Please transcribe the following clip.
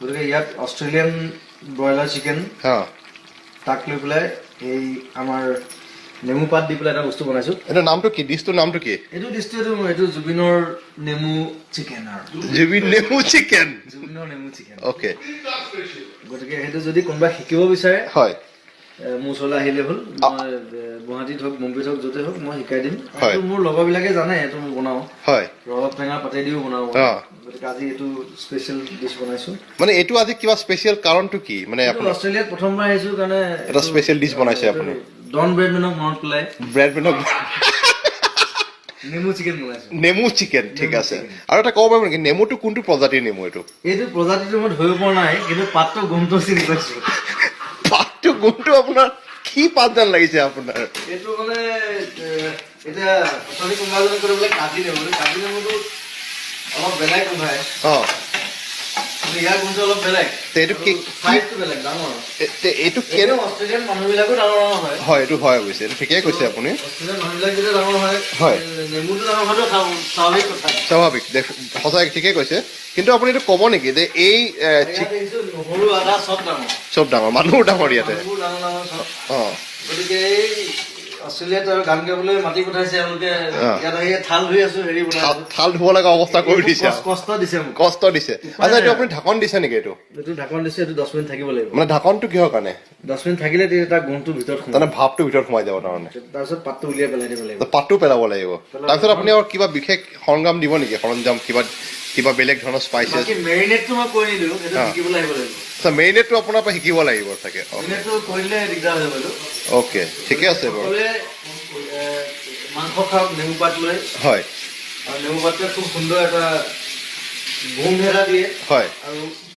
গতিকে ইয়াত Australian broiler chicken তাক লৈ পেলাই এই আমাৰ নেমু পাত দি পেলাই এটা বস্তু বনাইছো। এটা নামটো কি? ডিছটোৰ নামটো কি? এইটো ডিছটো এইটো জুবিনৰ নেমু চিকেন আৰু জুবিন নেমু চিকেন। জুবিনৰ নেমু চিকেন। অ'কে। গতিকে সেইটো যদি কোনোবা শিকিব বিচাৰে হয় মোৰ ওচৰলৈ আহিলে হ'ল। মই গুৱাহাটীত হওক মুম্বাইত হওক য'তে হওক মই শিকাই দিম। আৰু মোৰ লগৰবিলাকে জানে এইটো মই বনাওঁ। হয় ৰবাব টেঙা পাতে দিও বনাওঁ। গতিকে আজি এইটো স্পেচিয়েল ডিছ বনাইছো। মানে এইটো আজি কিবা স্পেচিয়েল কাৰণটো কি? মানে আপুনি অষ্ট্ৰেলিয়াত প্ৰথমবাৰ আহিছো কাৰণে এটা স্পেচিয়েল ডিছ বনাইছে আপুনি। ডন ব্ৰেডমেনক মনত পেলাই ব্ৰেডমেনক নেমু চিকেন বনাইছো। নেমু চিকেন, ঠিক আছে। আৰু এটা ক'ব পাৰিব নেকি নেমুটো কোনটো প্ৰজাতিৰ নেমু? এইটো প্ৰজাতিটো মই ধৰিব পৰা নাই, কিন্তু পাতটো গোমটো চিনি পাইছো। পাতটো গোমটো আপোনাৰ কি পাত যেন লাগিছে আপোনাৰ? এইটো মানে এতিয়া কোনোবা এজনে কৈ বোলে কাজি নেমুটো অলপ বেলেগ গোন্ধায়। ইয়াৰ গোন্ধটো অলপ বেলেগ। এইটো কি সাইজটো বেলেগ, ডাঙৰ। এইটো অষ্ট্ৰেলিয়ান মানুহবিলাকো ডাঙৰ হয়। হয়, এইটো হয় অৱশ্যে, এইটো ঠিকেই কৈছে আপুনি। অষ্ট্ৰেলিয়ান মানুহবিলাক যেতিয়া ডাঙৰ হয়, নেমুটো ডাঙৰ হোৱাটো স্বাভাৱিক কথা। স্বাভাৱিক, সঁচাই ঠিকেই কৈছে। কিন্তু আপুনি এইটো ক'ব নেকি যে এই সৰু আদা চব ডাঙৰ, মানুহো ডাঙৰ ইয়াতে। গতিকে এই অষ্ট্ৰেলিয়াত আৰু গান গাবলৈ মাতি পঠাইছে এওঁলোকে। ইয়াত আহি থাল ধুই আছো, হেৰি থাল ধুব লগা অৱস্থা কৰি দিছে, কষ্ট দিছে। আচ্ছা, এইটো আপুনি ঢাকন দিছে নেকি? এইটো ঢাকন দিছে। এইটো 10 মিনিট থাকিব লাগিব। মানে ঢাকনটো কিহৰ কাৰণে? 10 মিনিট থাকিলে তাৰ গোন্ধটো ভিতৰত সোমাই, তাৰমানে ভাৱটো ভিতৰত সোমাই যাব। তাৰপিছত পাতটো উলিয়াই পেলাই দিব লাগিব। পাতটো পেলাব লাগিব। তাৰপিছত আপুনি আৰু কিবা বিশেষ সৰঞ্জাম দিব নেকি? সৰঞ্জাম কিবা বেলেগ ধৰণৰ স্পাইচেছ? মেৰিনেটটো মই কৰি নিদিলো, সেইটো শিকিব লাগিব। আচ্ছা, মেৰিনেটটো আপোনাৰ পৰা শিকিব লাগিব চাগে। মেৰিনেটটো কৰিলে দিগদাৰ হৈ যাব। অ'কে, ঠিকে আছে বাৰু। মাংস খাওক নেমু পাত লৈ। হয়, আৰু নেমু পাতটোৱে খুব সুন্দৰ এটা গোন্ধ এটা দিয়ে। হয়। আৰু